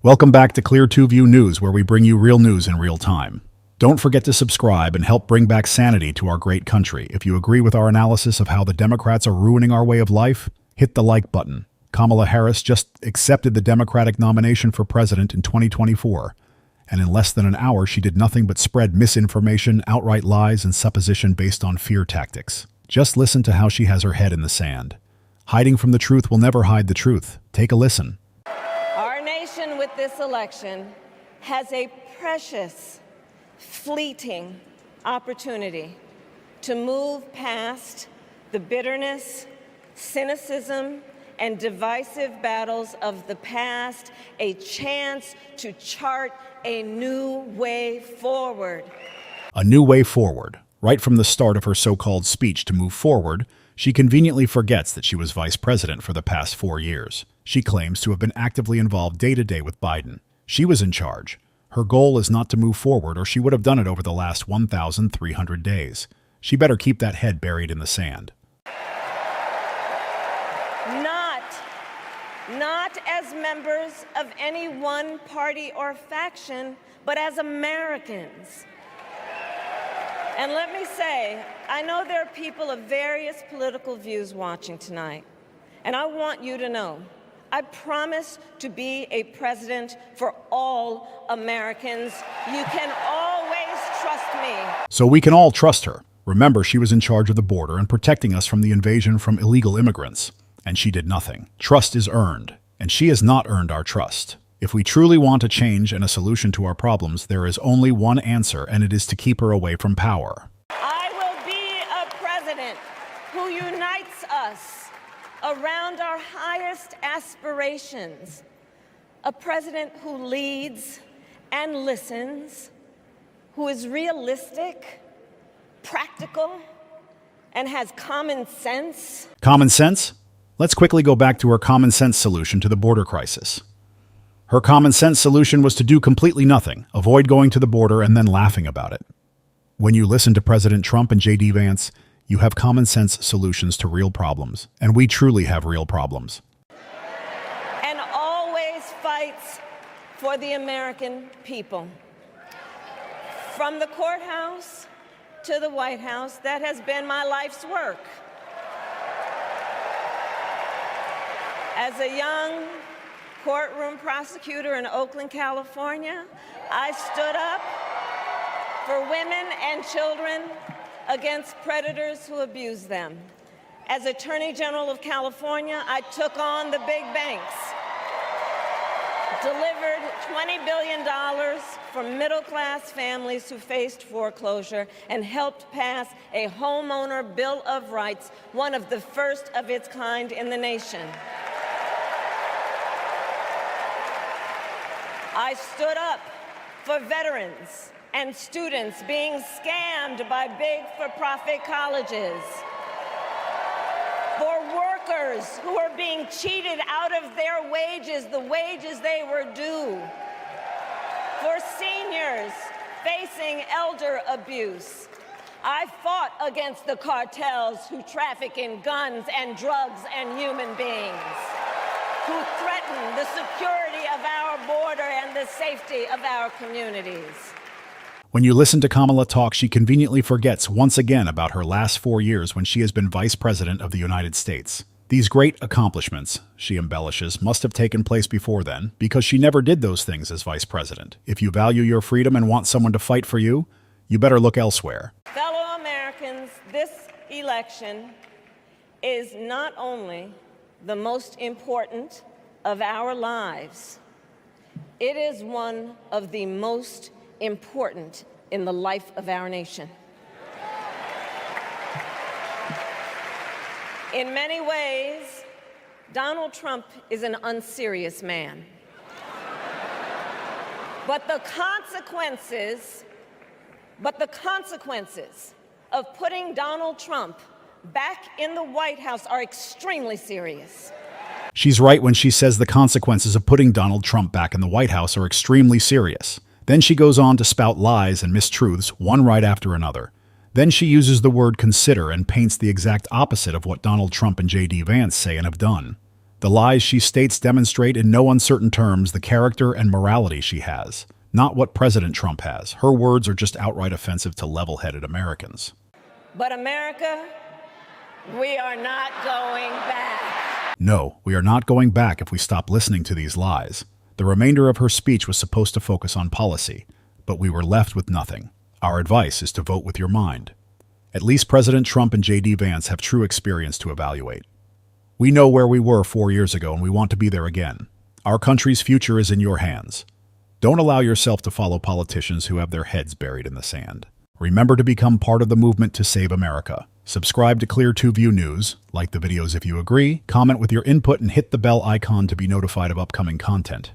Welcome back to Clear 2 View News, where we bring you real news in real time. Don't forget to subscribe and help bring back sanity to our great country. If you agree with our analysis of how the Democrats are ruining our way of life, hit the like button. Kamala Harris just accepted the Democratic nomination for president in 2024. And in less than an hour, she did nothing but spread misinformation, outright lies, and supposition based on fear tactics. Just listen to how she has her head in the sand. Hiding from the truth will never hide the truth. Take a listen. Our nation with this election has a precious, fleeting opportunity to move past the bitterness, cynicism, and divisive battles of the past, a chance to chart a new way forward. A new way forward. Right from the start of her so-called speech to move forward, she conveniently forgets that she was vice president for the past 4 years. She claims to have been actively involved day-to-day with Biden. She was in charge. Her goal is not to move forward, or she would have done it over the last 1,300 days. She better keep that head buried in the sand. Not as members of any one party or faction, but as Americans. And let me say, I know there are people of various political views watching tonight, and I want you to know, I promise to be a president for all Americans. You can always trust me. So we can all trust her. Remember, she was in charge of the border and protecting us from the invasion from illegal immigrants. And she did nothing. Trust is earned, and she has not earned our trust. If we truly want a change and a solution to our problems, there is only one answer, and it is to keep her away from power. I will be a president who unites us around our highest aspirations. A president who leads and listens, who is realistic, practical, and has common sense. Common sense? Let's quickly go back to her common sense solution to the border crisis. Her common sense solution was to do completely nothing, avoid going to the border, and then laughing about it. When you listen to President Trump and J.D. Vance, you have common sense solutions to real problems, and we truly have real problems. And always fights for the American people. From the courthouse to the White House, that has been my life's work. As a young courtroom prosecutor in Oakland, California, I stood up for women and children against predators who abuse them. As Attorney General of California, I took on the big banks, delivered $20 billion for middle-class families who faced foreclosure, and helped pass a homeowner bill of rights, one of the first of its kind in the nation. I stood up for veterans and students being scammed by big for-profit colleges, for workers who are being cheated out of their wages, the wages they were due, for seniors facing elder abuse. I fought against the cartels who traffic in guns and drugs and human beings, who threaten the security of our border and the safety of our communities. When you listen to Kamala talk, she conveniently forgets once again about her last 4 years when she has been Vice President of the United States. These great accomplishments, she embellishes, must have taken place before then, because she never did those things as Vice President. If you value your freedom and want someone to fight for you, you better look elsewhere. Fellow Americans, this election is not only the most important of our lives, it is one of the most important in the life of our nation. In many ways, Donald Trump is an unserious man. But the consequences of putting Donald Trump back in the White House are extremely serious. She's right when she says the consequences of putting Donald Trump back in the White House are extremely serious. Then she goes on to spout lies and mistruths, one right after another. Then she uses the word consider and paints the exact opposite of what Donald Trump and J.D. Vance say and have done. The lies she states demonstrate in no uncertain terms the character and morality she has, not what President Trump has. Her words are just outright offensive to level-headed Americans. But America, we are not going back. No, we are not going back if we stop listening to these lies. The remainder of her speech was supposed to focus on policy, but we were left with nothing. Our advice is to vote with your mind. At least President Trump and J.D. Vance have true experience to evaluate. We know where we were 4 years ago, and we want to be there again. Our country's future is in your hands. Don't allow yourself to follow politicians who have their heads buried in the sand. Remember to become part of the movement to save America. Subscribe to Clear 2 View News, like the videos if you agree, comment with your input, and hit the bell icon to be notified of upcoming content.